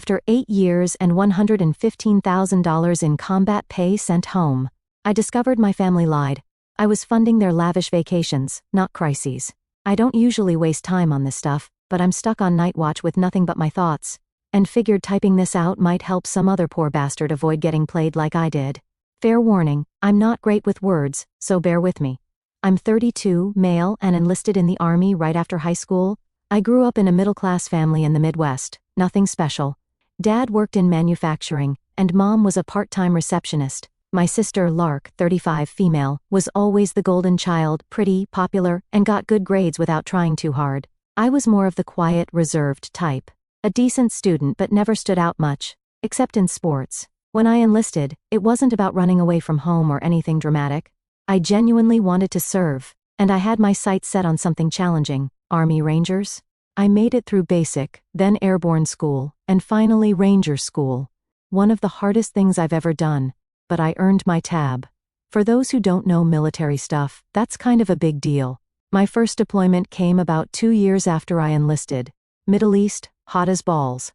After 8 years and $115,000 in combat pay sent home, I discovered my family lied. I was funding their lavish vacations, not crises. I don't usually waste time on this stuff, but I'm stuck on night watch with nothing but my thoughts, and figured typing this out might help some other poor bastard avoid getting played like I did. Fair warning, I'm not great with words, so bear with me. I'm 32, male, and enlisted in the Army right after high school. I grew up in a middle-class family in the Midwest, nothing special. Dad worked in manufacturing, and Mom was a part-time receptionist. My sister, Lark, 35, female, was always the golden child, pretty, popular, and got good grades without trying too hard. I was more of the quiet, reserved type. A decent student but never stood out much, except in sports. When I enlisted, it wasn't about running away from home or anything dramatic. I genuinely wanted to serve, and I had my sights set on something challenging: Army Rangers. I made it through basic, then airborne school, and finally Ranger school. One of the hardest things I've ever done, but I earned my tab. For those who don't know military stuff, that's kind of a big deal. My first deployment came about 2 years after I enlisted. Middle East, hot as balls.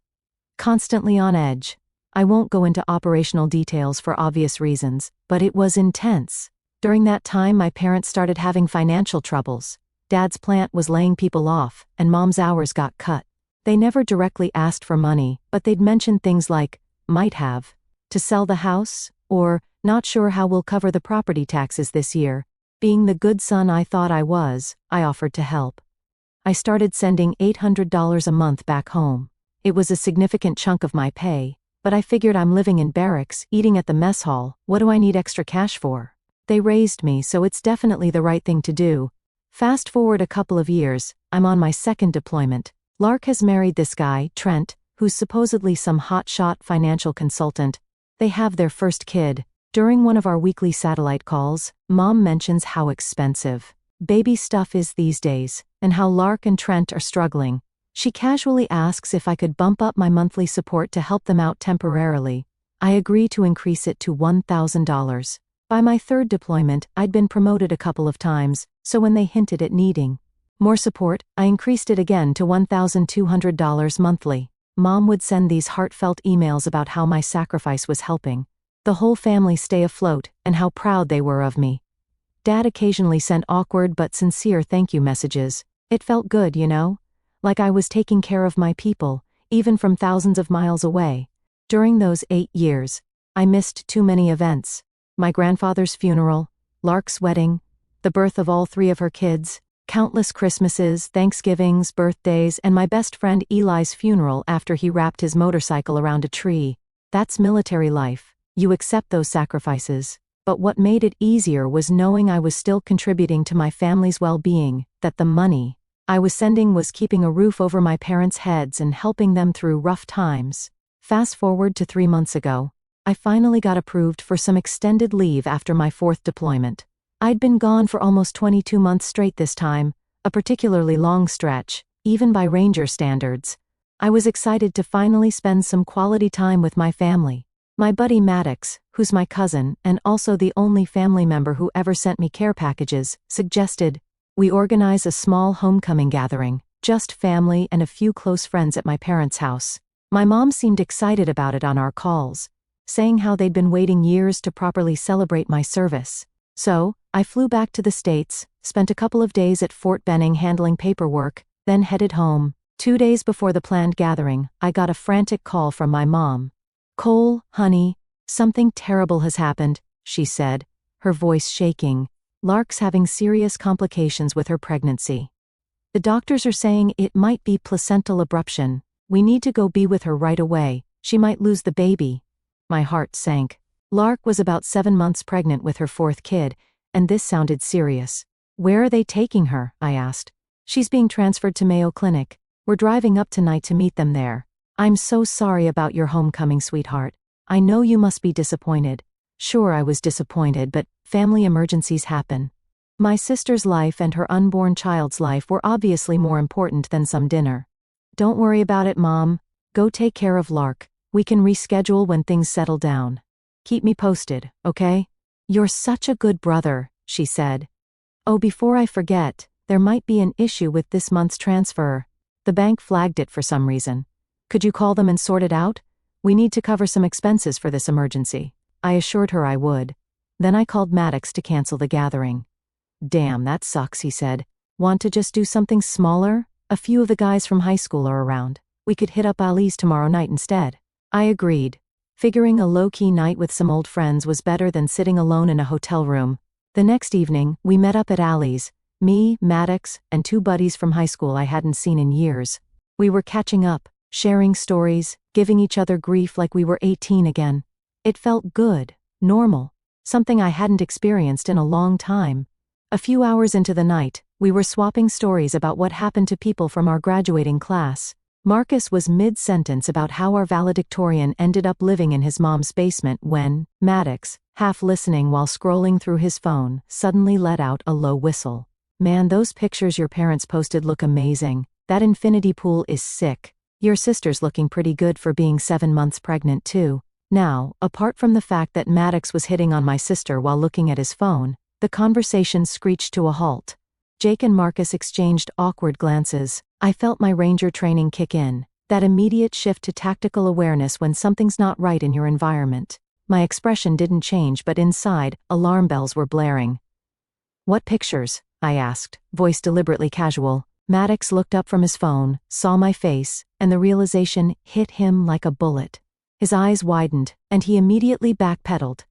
Constantly on edge. I won't go into operational details for obvious reasons, but it was intense. During that time, my parents started having financial troubles. Dad's plant was laying people off, and Mom's hours got cut. They never directly asked for money, but they'd mention things like, might have, to sell the house, or, not sure how we'll cover the property taxes this year. Being the good son I thought I was, I offered to help. I started sending $800 a month back home. It was a significant chunk of my pay, but I figured I'm living in barracks, eating at the mess hall, what do I need extra cash for? They raised me, so it's definitely the right thing to do. Fast forward a couple of years, I'm on my second deployment. Lark has married this guy, Trent, who's supposedly some hotshot financial consultant. They have their first kid. During one of our weekly satellite calls, Mom mentions how expensive baby stuff is these days, and how Lark and Trent are struggling. She casually asks if I could bump up my monthly support to help them out temporarily. I agree to increase it to $1,000. By my third deployment, I'd been promoted a couple of times, so when they hinted at needing more support, I increased it again to $1,200 monthly. Mom would send these heartfelt emails about how my sacrifice was helping the whole family stay afloat, and how proud they were of me. Dad occasionally sent awkward but sincere thank you messages. It felt good, you know? Like I was taking care of my people, even from thousands of miles away. During those 8 years, I missed too many events. My grandfather's funeral, Lark's wedding, the birth of all 3 of her kids, countless Christmases, Thanksgivings, birthdays, and my best friend Eli's funeral after he wrapped his motorcycle around a tree. That's military life. You accept those sacrifices. But what made it easier was knowing I was still contributing to my family's well-being, that the money I was sending was keeping a roof over my parents' heads and helping them through rough times. Fast forward to 3 months ago, I finally got approved for some extended leave after my 4th deployment. I'd been gone for almost 22 months straight this time, a particularly long stretch, even by Ranger standards. I was excited to finally spend some quality time with my family. My buddy Maddox, who's my cousin and also the only family member who ever sent me care packages, suggested we organize a small homecoming gathering, just family and a few close friends at my parents' house. My mom seemed excited about it on our calls, saying how they'd been waiting years to properly celebrate my service. So, I flew back to the States, spent a couple of days at Fort Benning handling paperwork, then headed home. 2 days before the planned gathering, I got a frantic call from my mom. "Cole, honey, something terrible has happened," she said, her voice shaking. "Lark's having serious complications with her pregnancy. The doctors are saying it might be placental abruption. We need to go be with her right away. She might lose the baby." My heart sank. Lark was about 7 months pregnant with her 4th kid, and this sounded serious. "Where are they taking her?" I asked. "She's being transferred to Mayo Clinic. We're driving up tonight to meet them there." "I'm so sorry about your homecoming, sweetheart. I know you must be disappointed." Sure, I was disappointed, but family emergencies happen. My sister's life and her unborn child's life were obviously more important than some dinner. "Don't worry about it, Mom. Go take care of Lark. We can reschedule when things settle down. Keep me posted, okay?" "You're such a good brother," she said. "Oh, before I forget, there might be an issue with this month's transfer. The bank flagged it for some reason. Could you call them and sort it out? We need to cover some expenses for this emergency. I assured her I would. Then I called Maddox to cancel the gathering. Damn, that sucks, he said. Want to just do something smaller? A few of the guys from high school are around. We could hit up Ali's tomorrow night instead. I agreed. Figuring a low-key night with some old friends was better than sitting alone in a hotel room. The next evening, we met up at Ali's. Me, Maddox, and 2 buddies from high school I hadn't seen in years. We were catching up, sharing stories, giving each other grief like we were 18 again. It felt good, normal, something I hadn't experienced in a long time. A few hours into the night, we were swapping stories about what happened to people from our graduating class. Marcus was mid-sentence about how our valedictorian ended up living in his mom's basement when Maddox, half listening while scrolling through his phone, suddenly let out a low whistle. Man, those pictures your parents posted look amazing. That infinity pool is sick. Your sister's looking pretty good for being 7 months pregnant too. Now, apart from the fact that Maddox was hitting on my sister while looking at his phone, the conversation screeched to a halt. Jake and Marcus exchanged awkward glances. I felt my ranger training kick in, that immediate shift to tactical awareness when something's not right in your environment. My expression didn't change, but inside, alarm bells were blaring. What pictures? I asked, voice deliberately casual. Maddox looked up from his phone, saw my face, and the realization hit him like a bullet. His eyes widened, and he immediately backpedaled.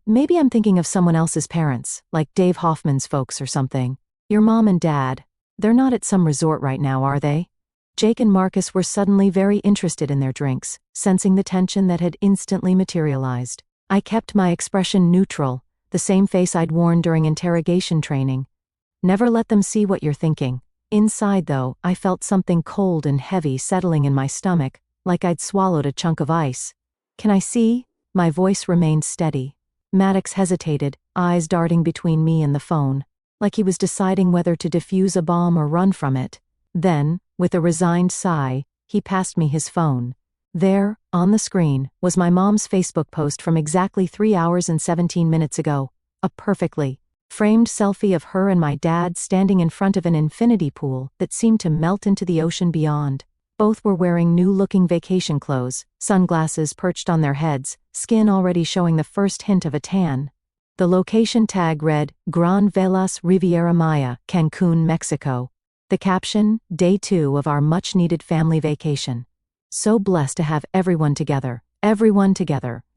Maybe I'm thinking of someone else's parents, like Dave Hoffman's folks or something. Your mom and dad, they're not at some resort right now, are they? Jake and Marcus were suddenly very interested in their drinks, sensing the tension that had instantly materialized. I kept my expression neutral, the same face I'd worn during interrogation training. Never let them see what you're thinking. Inside, though, I felt something cold and heavy settling in my stomach, like I'd swallowed a chunk of ice. Can I see? My voice remained steady. Maddox hesitated, eyes darting between me and the phone, like he was deciding whether to defuse a bomb or run from it. Then, with a resigned sigh, he passed me his phone. There, on the screen, was my mom's Facebook post from exactly 3 hours and 17 minutes ago. A perfectly framed selfie of her and my dad standing in front of an infinity pool that seemed to melt into the ocean beyond. Both were wearing new-looking vacation clothes, sunglasses perched on their heads, skin already showing the first hint of a tan. The location tag read, Gran Velas Riviera Maya, Cancun, Mexico. The caption, Day 2 of our much-needed family vacation. So blessed to have everyone together,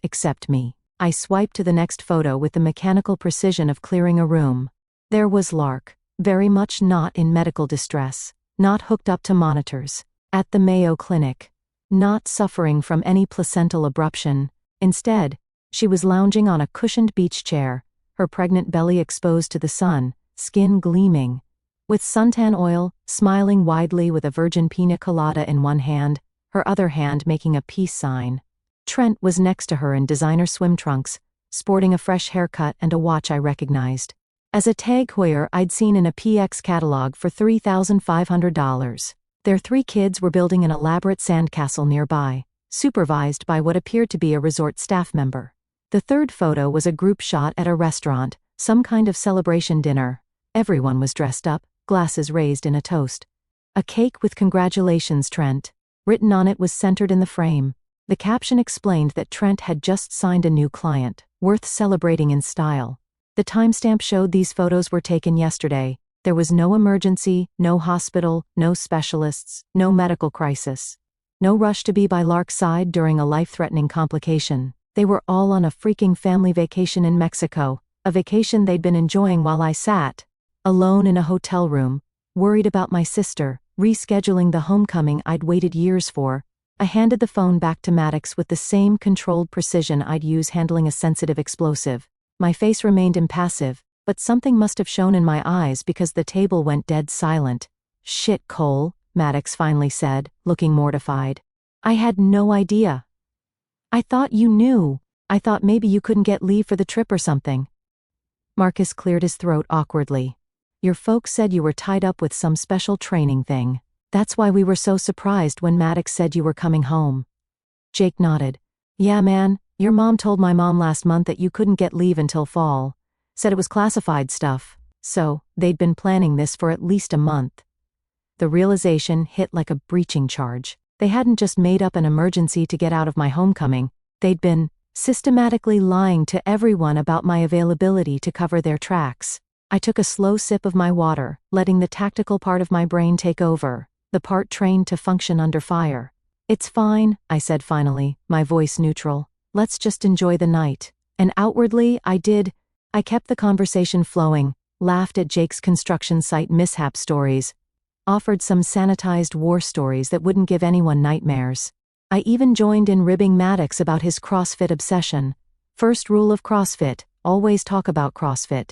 except me. I swiped to the next photo with the mechanical precision of clearing a room. There was Lark, very much not in medical distress, not hooked up to monitors, at the Mayo Clinic, not suffering from any placental abruption. Instead, she was lounging on a cushioned beach chair, her pregnant belly exposed to the sun, skin gleaming. With suntan oil, smiling widely with a virgin pina colada in one hand, her other hand making a peace sign. Trent was next to her in designer swim trunks, sporting a fresh haircut and a watch I recognized. As a Tag Heuer I'd seen in a PX catalog for $3,500. Their 3 kids were building an elaborate sandcastle nearby, supervised by what appeared to be a resort staff member. The third photo was a group shot at a restaurant, some kind of celebration dinner. Everyone was dressed up, glasses raised in a toast. A cake with "Congratulations, Trent" written on it was centered in the frame. The caption explained that Trent had just signed a new client, worth celebrating in style. The timestamp showed these photos were taken yesterday. There was no emergency, no hospital, no specialists, no medical crisis. No rush to be by Lark's side during a life-threatening complication. They were all on a freaking family vacation in Mexico, a vacation they'd been enjoying while I sat alone in a hotel room, worried about my sister, rescheduling the homecoming I'd waited years for. I handed the phone back to Maddox with the same controlled precision I'd use handling a sensitive explosive. My face remained impassive, but something must have shown in my eyes because the table went dead silent. Shit, Cole, Maddox finally said, looking mortified. I had no idea. I thought you knew. I thought maybe you couldn't get leave for the trip or something. Marcus cleared his throat awkwardly. Your folks said you were tied up with some special training thing. That's why we were so surprised when Maddox said you were coming home. Jake nodded. Yeah, man, your mom told my mom last month that you couldn't get leave until fall. Said it was classified stuff. So, they'd been planning this for at least a month. The realization hit like a breaching charge. They hadn't just made up an emergency to get out of my homecoming, they'd been systematically lying to everyone about my availability to cover their tracks. I took a slow sip of my water, letting the tactical part of my brain take over, the part trained to function under fire. "It's fine," I said finally, my voice neutral. "Let's just enjoy the night." And outwardly, I did. I kept the conversation flowing, laughed at Jake's construction site mishap stories, offered some sanitized war stories that wouldn't give anyone nightmares. I even joined in ribbing Maddox about his CrossFit obsession. First rule of CrossFit, always talk about CrossFit.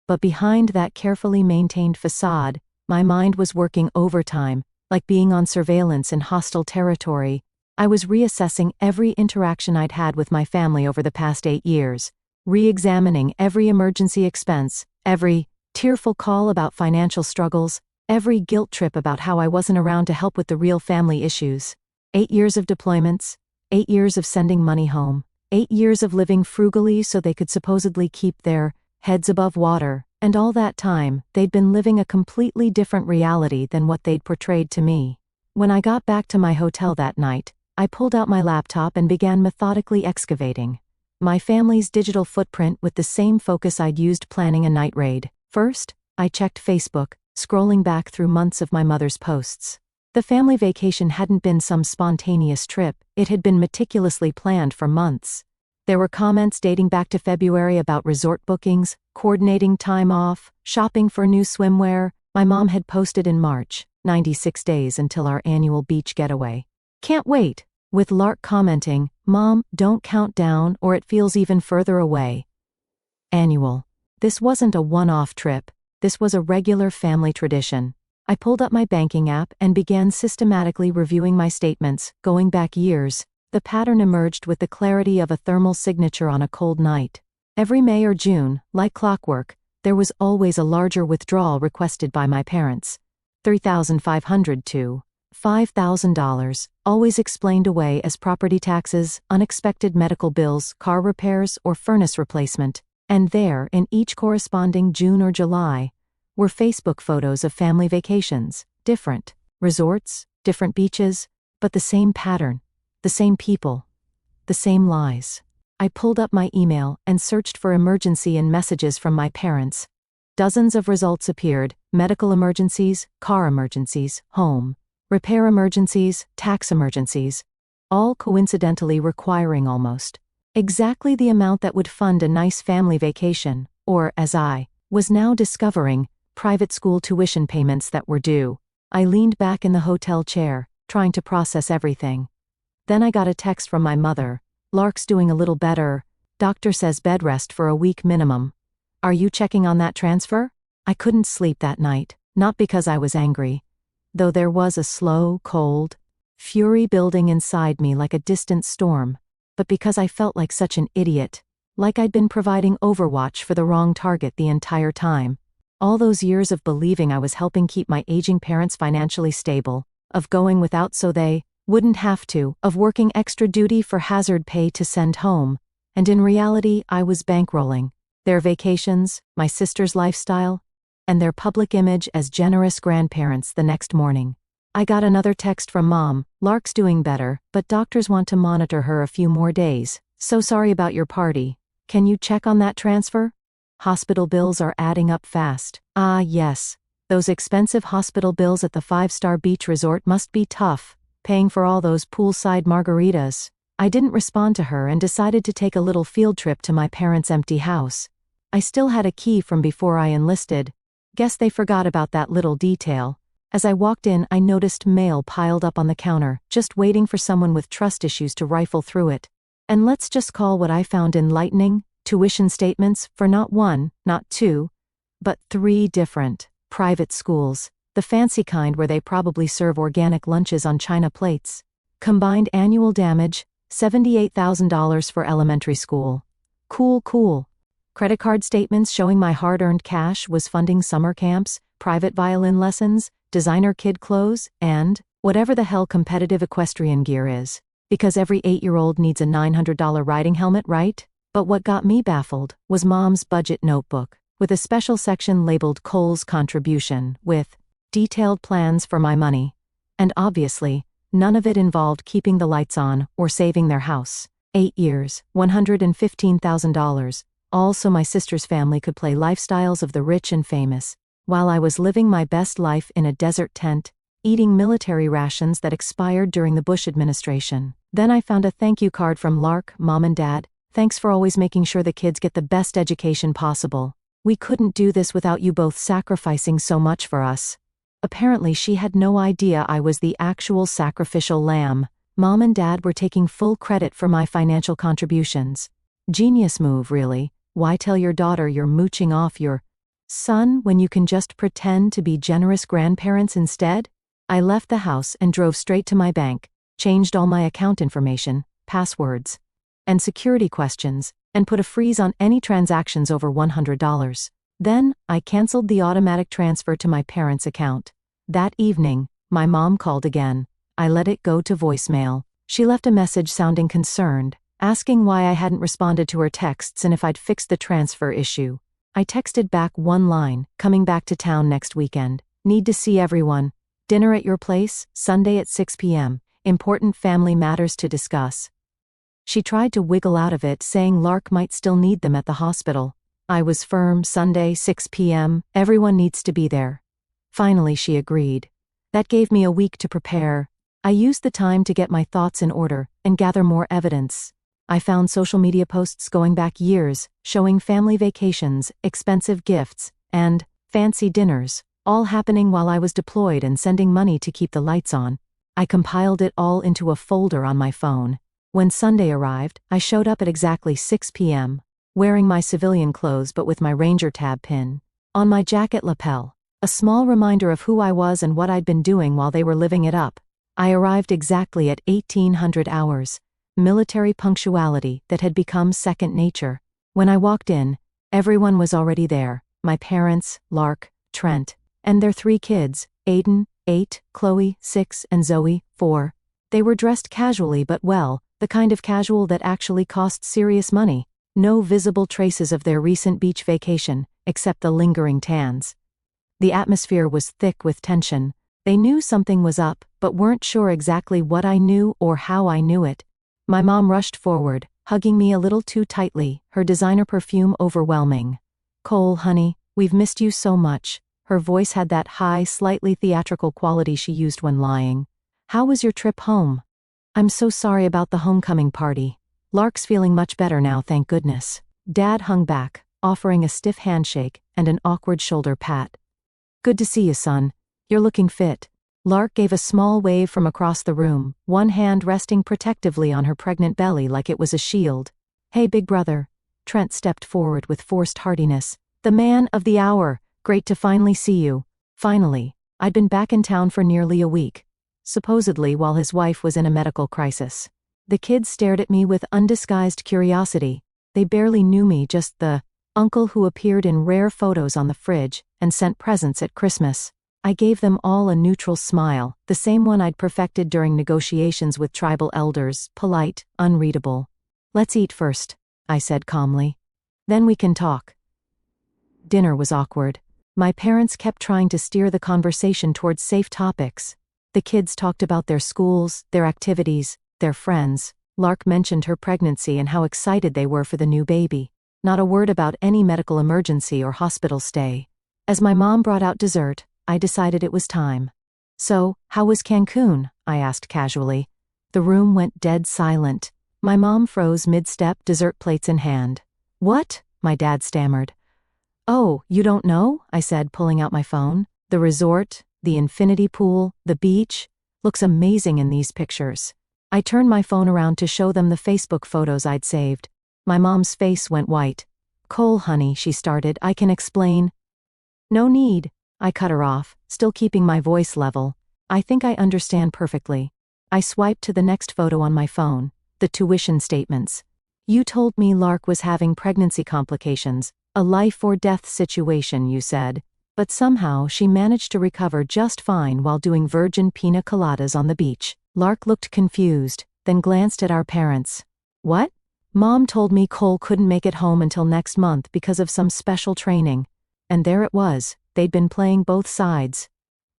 But behind that carefully maintained facade, my mind was working overtime, like being on surveillance in hostile territory. I was reassessing every interaction I'd had with my family over the past 8 years, re-examining every emergency expense, every tearful call about financial struggles, every guilt trip about how I wasn't around to help with the real family issues. 8 years of deployments, 8 years of sending money home, 8 years of living frugally so they could supposedly keep their heads above water, and all that time, they'd been living a completely different reality than what they'd portrayed to me. When I got back to my hotel that night, I pulled out my laptop and began methodically excavating my family's digital footprint with the same focus I'd used planning a night raid. First, I checked Facebook, scrolling back through months of my mother's posts. The family vacation hadn't been some spontaneous trip, it had been meticulously planned for months. There were comments dating back to February about resort bookings, coordinating time off, shopping for new swimwear. My mom had posted in March, 96 days until our annual beach getaway. "Can't wait," with Lark commenting, "Mom, don't count down or it feels even further away." Annual. This wasn't a one-off trip, this was a regular family tradition. I pulled up my banking app and began systematically reviewing my statements, going back years. The pattern emerged with the clarity of a thermal signature on a cold night. Every May or June, like clockwork, there was always a larger withdrawal requested by my parents. $3,500 to $5,000, always explained away as property taxes, unexpected medical bills, car repairs, or furnace replacement. And there, in each corresponding June or July, were Facebook photos of family vacations, different resorts, different beaches, but the same pattern, the same people, the same lies. I pulled up my email and searched for emergency in messages from my parents. Dozens of results appeared: medical emergencies, car emergencies, home repair emergencies, tax emergencies, all coincidentally requiring almost exactly the amount that would fund a nice family vacation, or, as I was now discovering, private school tuition payments that were due. I leaned back in the hotel chair, trying to process everything. Then I got a text from my mother. "Lark's doing a little better. Doctor says bed rest for a week minimum. Are you checking on that transfer?" I couldn't sleep that night, not because I was angry, though there was a slow, cold fury building inside me like a distant storm, but because I felt like such an idiot, like I'd been providing Overwatch for the wrong target the entire time. All those years of believing I was helping keep my aging parents financially stable, of going without so they wouldn't have to, of working extra duty for hazard pay to send home, and in reality I was bankrolling their vacations, my sister's lifestyle, and their public image as generous grandparents. The next morning, I got another text from Mom. "Lark's doing better, but doctors want to monitor her a few more days. So sorry about your party. Can you check on that transfer? Hospital bills are adding up fast." Ah yes, those expensive hospital bills at the 5-star beach resort must be tough, paying for all those poolside margaritas. I didn't respond to her and decided to take a little field trip to my parents' empty house. I still had a key from before I enlisted. Guess they forgot about that little detail. As I walked in, I noticed mail piled up on the counter, just waiting for someone with trust issues to rifle through it. And let's just call what I found enlightening: tuition statements for not one, not two, but 3 different private schools, the fancy kind where they probably serve organic lunches on china plates. Combined annual damage, $78,000 for elementary school. Cool. Credit card statements showing my hard-earned cash was funding summer camps, private violin lessons, designer kid clothes, and whatever the hell competitive equestrian gear is. Because every 8-year-old needs a $900 riding helmet, right? But what got me baffled was Mom's budget notebook, with a special section labeled Cole's contribution, with detailed plans for my money. And obviously, None of it involved keeping the lights on or saving their house. 8 years, $115,000, all so my sister's family could play lifestyles of the rich and famous, while I was living my best life in a desert tent, eating military rations that expired during the Bush administration. Then I found a thank you card from Lark, Mom and Dad. Thanks for always making sure the kids get the best education possible. We couldn't do this without you both sacrificing so much for us. Apparently she had no idea I was the actual sacrificial lamb. Mom and Dad were taking full credit for my financial contributions. Genius move, really. Why tell your daughter you're mooching off your son when you can just pretend to be generous grandparents instead? I left the house and drove straight to my bank, changed all my account information, passwords, and security questions, and put a freeze on any transactions over $100. Then, I canceled the automatic transfer to my parents' account. That evening, my mom called again. I let it go to voicemail. She left a message sounding concerned, asking why I hadn't responded to her texts and if I'd fixed the transfer issue. I texted back one line, coming back to town next weekend. Need to see everyone. Dinner at your place, Sunday at 6 p.m. Important family matters to discuss. She tried to wiggle out of it, saying Lark might still need them at the hospital. I was firm. Sunday, 6 p.m., everyone needs to be there. Finally she agreed. That gave me a week to prepare. I used the time to get my thoughts in order and gather more evidence. I found social media posts going back years, showing family vacations, expensive gifts, and fancy dinners, all happening while I was deployed and sending money to keep the lights on. I compiled it all into a folder on my phone. When Sunday arrived, I showed up at exactly 6 p.m., wearing my civilian clothes but with my Ranger tab pin on my jacket lapel, a small reminder of who I was and what I'd been doing while they were living it up. I arrived exactly at 1800 hours, military punctuality that had become second nature. When I walked in, everyone was already there, my parents, Lark, Trent, and their 3 kids, Aiden, 8, Chloe, 6, and Zoe, 4. They were dressed casually but well, the kind of casual that actually costs serious money. No visible traces of their recent beach vacation, except the lingering tans. The atmosphere was thick with tension. They knew something was up, but weren't sure exactly what I knew or how I knew it. My mom rushed forward, hugging me a little too tightly, her designer perfume overwhelming. "Cole, honey, we've missed you so much." Her voice had that high, slightly theatrical quality she used when lying. "How was your trip home?" "I'm so sorry about the homecoming party. Lark's feeling much better now, thank goodness." Dad hung back, offering a stiff handshake and an awkward shoulder pat. "Good to see you, son. You're looking fit." Lark gave a small wave from across the room, one hand resting protectively on her pregnant belly like it was a shield. "Hey, big brother." Trent stepped forward with forced heartiness. "The man of the hour. Great to finally see you." Finally. I'd been back in town for nearly a week, supposedly while his wife was in a medical crisis. The kids stared at me with undisguised curiosity. They barely knew me, just the uncle who appeared in rare photos on the fridge and sent presents at Christmas. I gave them all a neutral smile, the same one I'd perfected during negotiations with tribal elders, polite, unreadable. "Let's eat first," I said calmly. "Then we can talk." Dinner was awkward. My parents kept trying to steer the conversation towards safe topics. The kids talked about their schools, their activities, their friends. Lark mentioned her pregnancy and how excited they were for the new baby. Not a word about any medical emergency or hospital stay. As my mom brought out dessert, I decided it was time. "So, how was Cancun?" I asked casually. The room went dead silent. My mom froze mid-step, dessert plates in hand. "What?" my dad stammered. "Oh, you don't know?" I said, pulling out my phone. "The resort, the infinity pool, the beach. Looks amazing in these pictures." I turned my phone around to show them the Facebook photos I'd saved. My mom's face went white. "Cole, honey," she started, "I can explain." "No need." I cut her off, still keeping my voice level. "I think I understand perfectly." I swiped to the next photo on my phone, the tuition statements. "You told me Lark was having pregnancy complications, a life or death situation, you said. But somehow she managed to recover just fine while doing virgin pina coladas on the beach." Lark looked confused, then glanced at our parents. "What?" "Mom told me Cole couldn't make it home until next month because of some special training." And there it was, they'd been playing both sides.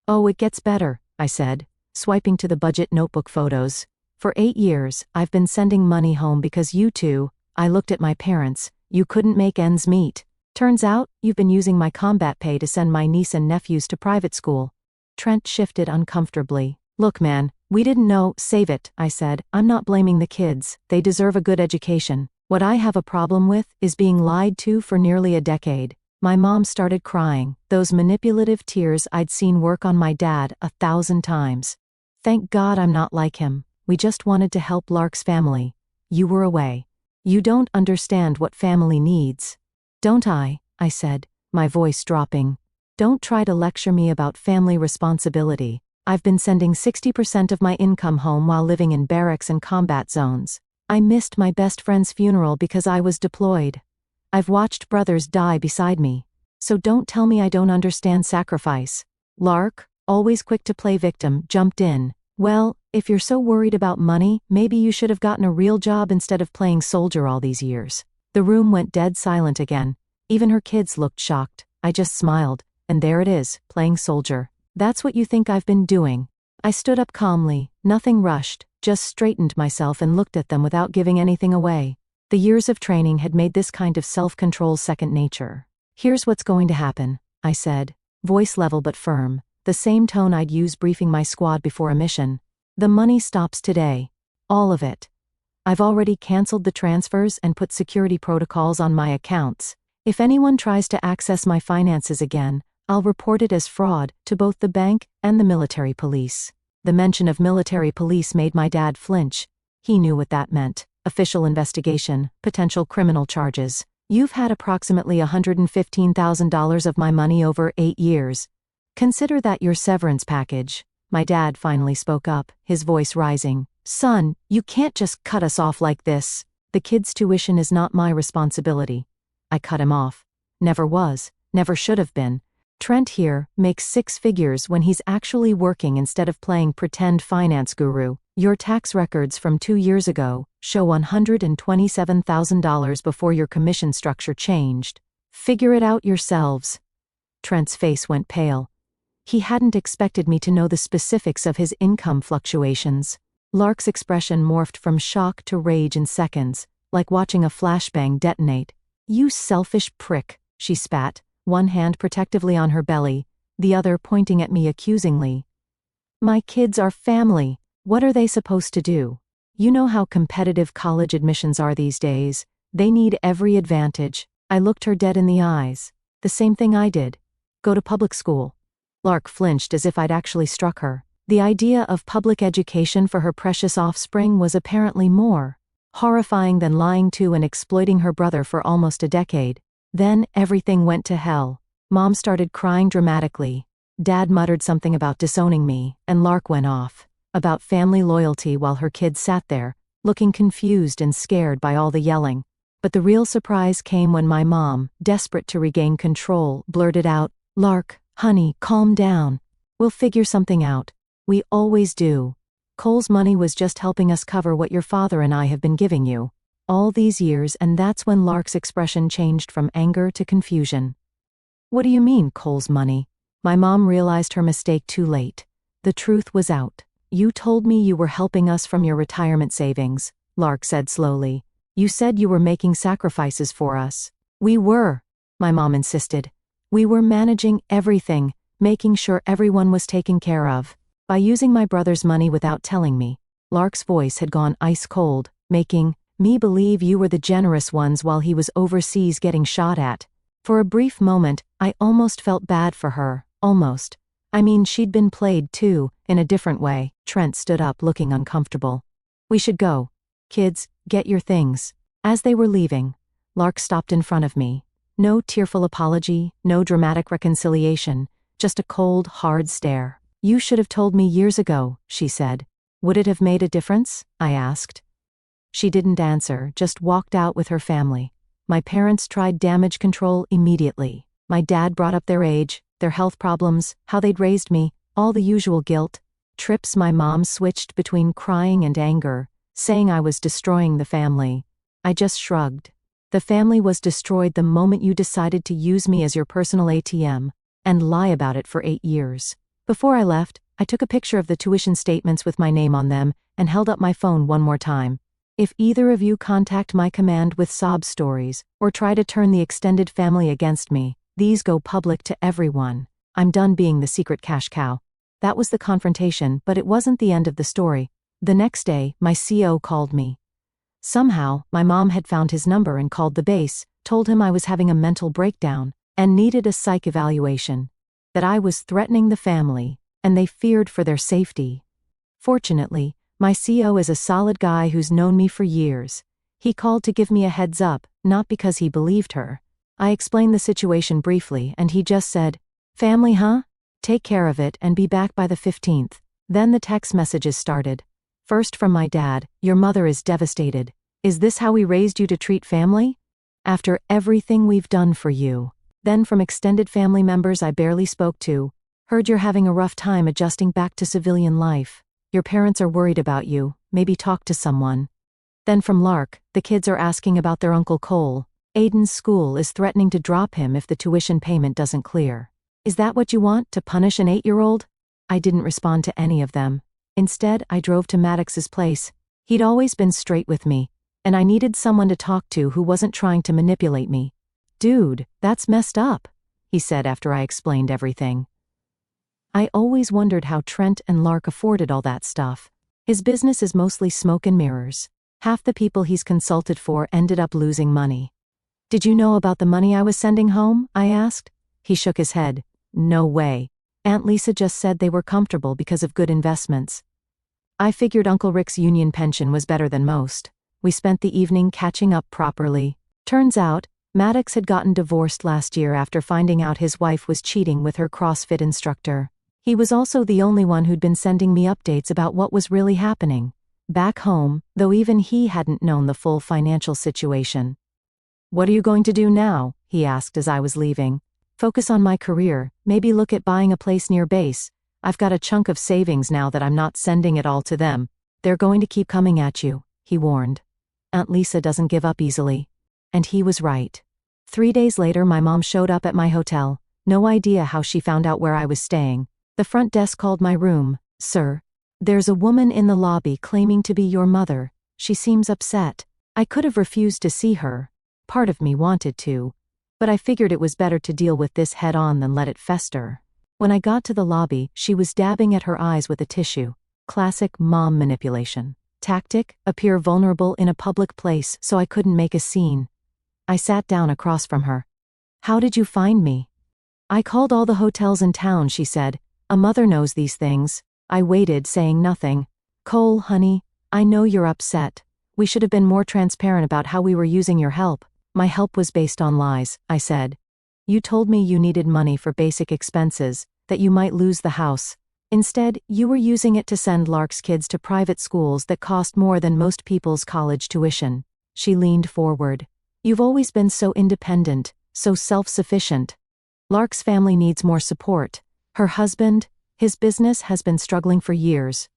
"Oh, it gets better," I said. swiping to the budget notebook photos. For 8 years, I've been sending money home because you two, I looked at my parents, you couldn't make ends meet. Turns out, you've been using my combat pay to send my niece and nephews to private school. Trent shifted uncomfortably. Look man, we didn't know, save it, I said. I'm not blaming the kids, they deserve a good education. What I have a problem with is being lied to for nearly a decade. My mom started crying, those manipulative tears I'd seen work on my dad 1,000 times. Thank God I'm not like him. We just wanted to help Lark's family. You were away. You don't understand what family needs. Don't I said, my voice dropping. Don't try to lecture me about family responsibility. I've been sending 60% of my income home while living in barracks and combat zones. I missed my best friend's funeral because I was deployed. I've watched brothers die beside me. So don't tell me I don't understand sacrifice. Lark, always quick to play victim, jumped in. Well, if you're so worried about money, maybe you should have gotten a real job instead of playing soldier all these years. The room went dead silent again. Even her kids looked shocked. I just smiled. And there it is, playing soldier. That's what you think I've been doing. I stood up calmly, nothing rushed, just straightened myself and looked at them without giving anything away. The years of training had made this kind of self-control second nature. Here's what's going to happen, I said, voice level but firm, the same tone I'd use briefing my squad before a mission. The money stops today. All of it. I've already canceled the transfers and put security protocols on my accounts. If anyone tries to access my finances again, I'll report it as fraud to both the bank and the military police. The mention of military police made my dad flinch. He knew what that meant. Official investigation, potential criminal charges. You've had approximately $115,000 of my money over 8 years. Consider that your severance package. My dad finally spoke up, his voice rising. Son, you can't just cut us off like this. The kids' tuition is not my responsibility. I cut him off. Never was, never should have been. Trent here makes 6 figures when he's actually working instead of playing pretend finance guru. Your tax records from 2 years ago show $127,000 before your commission structure changed. Figure it out yourselves. Trent's face went pale. He hadn't expected me to know the specifics of his income fluctuations. Lark's expression morphed from shock to rage in seconds, like watching a flashbang detonate. You selfish prick, she spat, one hand protectively on her belly, the other pointing at me accusingly. My kids are family. What are they supposed to do? You know how competitive college admissions are these days. They need every advantage. I looked her dead in the eyes. The same thing I did. Go to public school. Lark flinched as if I'd actually struck her. The idea of public education for her precious offspring was apparently more horrifying than lying to and exploiting her brother for almost a decade. Then everything went to hell. Mom started crying dramatically. Dad muttered something about disowning me, and Lark went off about family loyalty while her kids sat there, looking confused and scared by all the yelling. But the real surprise came when my mom, desperate to regain control, blurted out, Lark, honey, calm down. We'll figure something out. We always do. Cole's money was just helping us cover what your father and I have been giving you all these years, and that's when Lark's expression changed from anger to confusion. What do you mean, Cole's money? My mom realized her mistake too late. The truth was out. You told me you were helping us from your retirement savings, Lark said slowly. You said you were making sacrifices for us. We were, my mom insisted. We were managing everything, making sure everyone was taken care of. By using my brother's money without telling me, Lark's voice had gone ice cold, making me believe you were the generous ones while he was overseas getting shot at. For a brief moment, I almost felt bad for her, almost. I mean, she'd been played too, in a different way. Trent stood up looking uncomfortable. We should go. Kids, get your things. As they were leaving, Lark stopped in front of me. No tearful apology, no dramatic reconciliation, just a cold, hard stare. You should have told me years ago, she said. Would it have made a difference? I asked. She didn't answer, just walked out with her family. My parents tried damage control immediately. My dad brought up their age, their health problems, how they'd raised me, all the usual guilt trips. My mom switched between crying and anger, saying I was destroying the family. I just shrugged. The family was destroyed the moment you decided to use me as your personal ATM and lie about it for 8 years. Before I left, I took a picture of the tuition statements with my name on them and held up my phone one more time. If either of you contact my command with sob stories or try to turn the extended family against me, these go public to everyone. I'm done being the secret cash cow. That was the confrontation, but it wasn't the end of the story. The next day, my CO called me. Somehow, my mom had found his number and called the base, told him I was having a mental breakdown and needed a psych evaluation, that I was threatening the family, and they feared for their safety. Fortunately, my CO is a solid guy who's known me for years. He called to give me a heads up, not because he believed her. I explained the situation briefly and he just said, "Family, huh? Take care of it and be back by the 15th. Then the text messages started. First from my dad, "Your mother is devastated. Is this how we raised you to treat family? After everything we've done for you." Then from extended family members I barely spoke to, "Heard you're having a rough time adjusting back to civilian life. Your parents are worried about you, maybe talk to someone." Then from Lark, "The kids are asking about their Uncle Cole. Aiden's school is threatening to drop him if the tuition payment doesn't clear. Is that what you want, to punish an 8-year-old? I didn't respond to any of them. Instead, I drove to Maddox's place. He'd always been straight with me, and I needed someone to talk to who wasn't trying to manipulate me. "Dude, that's messed up," he said after I explained everything. I always wondered how Trent and Lark afforded all that stuff. His business is mostly smoke and mirrors. Half the people he's consulted for ended up losing money. "Did you know about the money I was sending home?" I asked. He shook his head. "No way. Aunt Lisa just said they were comfortable because of good investments." I figured Uncle Rick's union pension was better than most. We spent the evening catching up properly. Turns out, Maddox had gotten divorced last year after finding out his wife was cheating with her CrossFit instructor. He was also the only one who'd been sending me updates about what was really happening back home, though even he hadn't known the full financial situation. "What are you going to do now?" he asked as I was leaving. "Focus on my career, maybe look at buying a place near base. I've got a chunk of savings now that I'm not sending it all to them. They're going to keep coming at you," he warned. "Aunt Lisa doesn't give up easily." And he was right. 3 days later my mom showed up at my hotel. No idea how she found out where I was staying. The front desk called my room. "Sir, there's a woman in the lobby claiming to be your mother. She seems upset." I could have refused to see her. Part of me wanted to. But I figured it was better to deal with this head on than let it fester. When I got to the lobby, she was dabbing at her eyes with a tissue. Classic mom manipulation. Tactic, appear vulnerable in a public place so I couldn't make a scene. I sat down across from her. "How did you find me?" "I called all the hotels in town," she said. "A mother knows these things." I waited, saying nothing. "Cole, honey, I know you're upset. We should have been more transparent about how we were using your help." "My help was based on lies," I said. "You told me you needed money for basic expenses, that you might lose the house. Instead, you were using it to send Lark's kids to private schools that cost more than most people's college tuition." She leaned forward. "You've always been so independent, so self-sufficient. Lark's family needs more support. Her husband, his business has been struggling for years.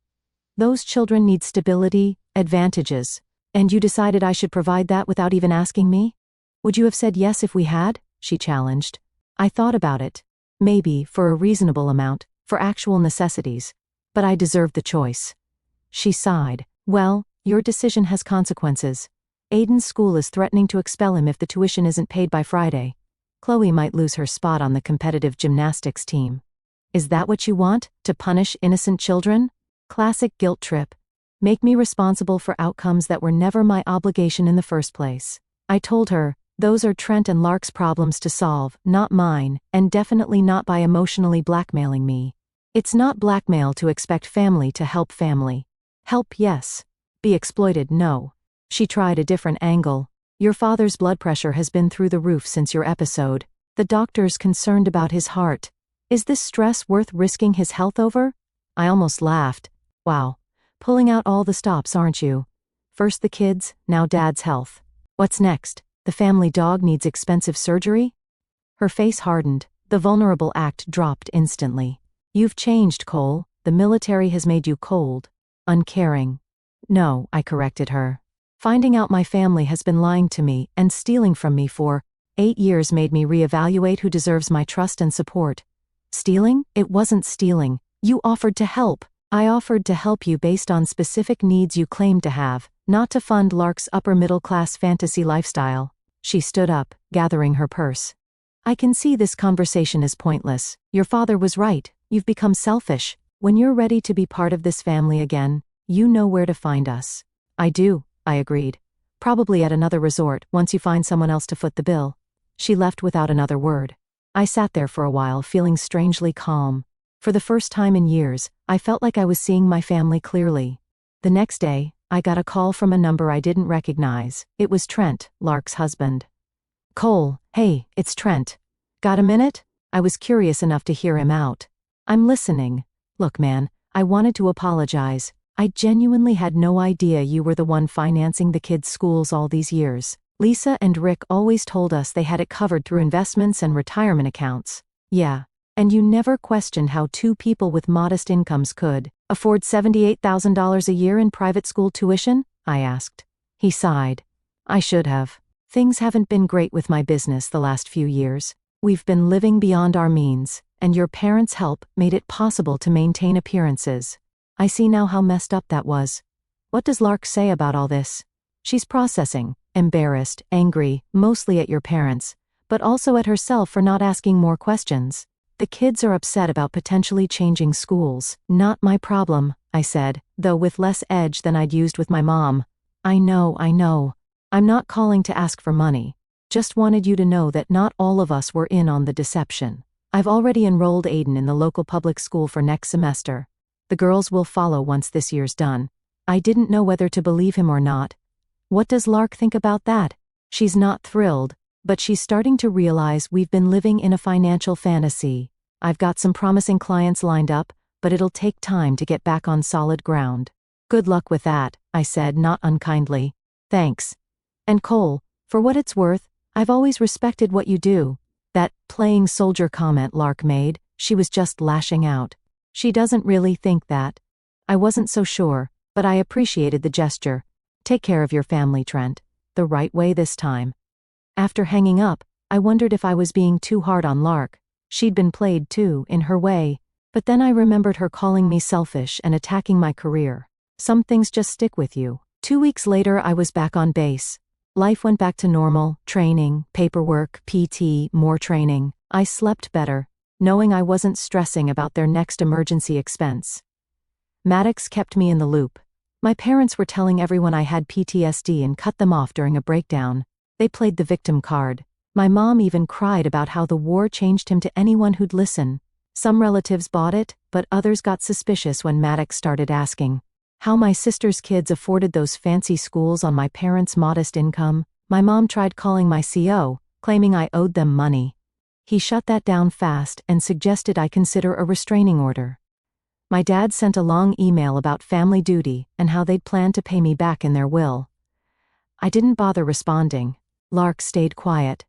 Those children need stability, advantages. And you decided I should provide that without even asking me? Would you have said yes if we had?" she challenged. I thought about it. Maybe, for a reasonable amount, for actual necessities. But I deserved the choice. She sighed. "Well, your decision has consequences. Aiden's school is threatening to expel him if the tuition isn't paid by Friday. Chloe might lose her spot on the competitive gymnastics team. Is that what you want, to punish innocent children? Classic guilt trip. Make me responsible for outcomes that were never my obligation in the first place." I told her, "Those are Trent and Lark's problems to solve, not mine, and definitely not by emotionally blackmailing me. It's not blackmail to expect family to help family. Help, yes. Be exploited, no." She tried a different angle. "Your father's blood pressure has been through the roof since your episode. The doctor's concerned about his heart. Is this stress worth risking his health over?" I almost laughed. "Wow. Pulling out all the stops, aren't you? First the kids, now Dad's health. What's next? The family dog needs expensive surgery?" Her face hardened. The vulnerable act dropped instantly. "You've changed, Cole. The military has made you cold. Uncaring." "No," I corrected her. "Finding out my family has been lying to me and stealing from me for 8 years made me reevaluate who deserves my trust and support." "Stealing? It wasn't stealing. You offered to help. I offered to help you based on specific needs you claimed to have, not to fund Lark's upper-middle-class fantasy lifestyle. She stood up, gathering her purse. I can see this conversation is pointless. Your father was right. You've become selfish. When you're ready to be part of this family again, you know where to find us. I do, I agreed. Probably at another resort, once you find someone else to foot the bill. She left without another word. I sat there for a while, feeling strangely calm. For the first time in years, I felt like I was seeing my family clearly. The next day, I got a call from a number I didn't recognize. It was Trent, Lark's husband. Cole, hey, it's Trent. Got a minute? I was curious enough to hear him out. I'm listening. Look, man, I wanted to apologize. I genuinely had no idea you were the one financing the kids' schools all these years. Lisa and Rick always told us they had it covered through investments and retirement accounts. Yeah. And you never questioned how two people with modest incomes could afford $78,000 a year in private school tuition? I asked. He sighed. I should have. Things haven't been great with my business the last few years. We've been living beyond our means, and your parents' help made it possible to maintain appearances. I see now how messed up that was. What does Lark say about all this? She's processing, embarrassed, angry, mostly at your parents, but also at herself for not asking more questions. The kids are upset about potentially changing schools. Not my problem, I said, though with less edge than I'd used with my mom. I know. I'm not calling to ask for money. Just wanted you to know that not all of us were in on the deception. I've already enrolled Aiden in the local public school for next semester. The girls will follow once this year's done. I didn't know whether to believe him or not. What does Lark think about that? She's not thrilled, but she's starting to realize we've been living in a financial fantasy. I've got some promising clients lined up, but it'll take time to get back on solid ground. Good luck with that, I said, not unkindly. Thanks. And Cole, for what it's worth, I've always respected what you do. That playing soldier comment Lark made, she was just lashing out. She doesn't really think that. I wasn't so sure, but I appreciated the gesture. Take care of your family, Trent. The right way this time. After hanging up, I wondered if I was being too hard on Lark. She'd been played too, in her way. But then I remembered her calling me selfish and attacking my career. Some things just stick with you. 2 weeks later, I was back on base. Life went back to normal, training, paperwork, PT, more training. I slept better, knowing I wasn't stressing about their next emergency expense. Maddox kept me in the loop. My parents were telling everyone I had PTSD and cut them off during a breakdown. They played the victim card. My mom even cried about how the war changed him to anyone who'd listen. Some relatives bought it, but others got suspicious when Maddox started asking how my sister's kids afforded those fancy schools on my parents' modest income. My mom tried calling my CO, claiming I owed them money. He shut that down fast and suggested I consider a restraining order. My dad sent a long email about family duty and how they'd planned to pay me back in their will. I didn't bother responding. Lark stayed quiet.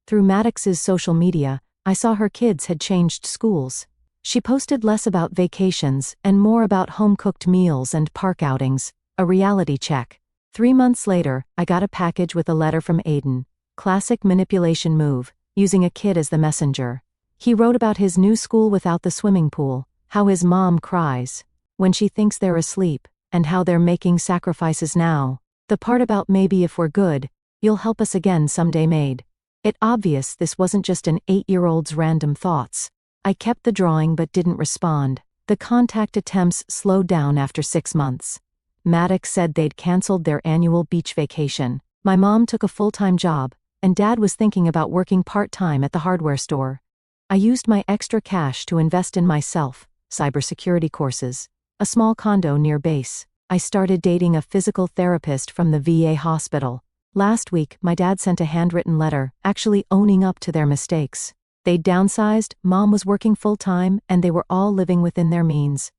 Through Maddox's social media, I saw her kids had changed schools. She posted less about vacations and more about home-cooked meals and park outings, a reality check. 3 months later, I got a package with a letter from Aiden. Classic manipulation move, using a kid as the messenger. He wrote about his new school without the swimming pool, how his mom cries when she thinks they're asleep, and how they're making sacrifices now. The part about maybe if we're good, you'll help us again someday made it obvious this wasn't just an 8-year-old's random thoughts. I kept the drawing but didn't respond. The contact attempts slowed down after 6 months. Maddox said they'd canceled their annual beach vacation. My mom took a full-time job, and Dad was thinking about working part-time at the hardware store. I used my extra cash to invest in myself, cybersecurity courses, a small condo near base. I started dating a physical therapist from the VA hospital. Last week, my dad sent a handwritten letter, actually owning up to their mistakes. They'd downsized, Mom was working full-time, and they were all living within their means.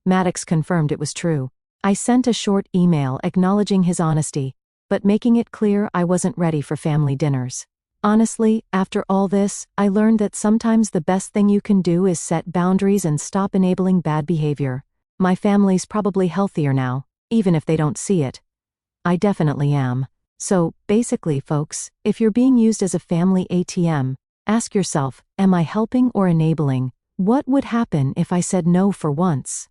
Maddox confirmed it was true. I sent a short email acknowledging his honesty, but making it clear I wasn't ready for family dinners. Honestly, after all this, I learned that sometimes the best thing you can do is set boundaries and stop enabling bad behavior. My family's probably healthier now, even if they don't see it. I definitely am. So, basically folks, if you're being used as a family ATM, ask yourself, am I helping or enabling? What would happen if I said no for once?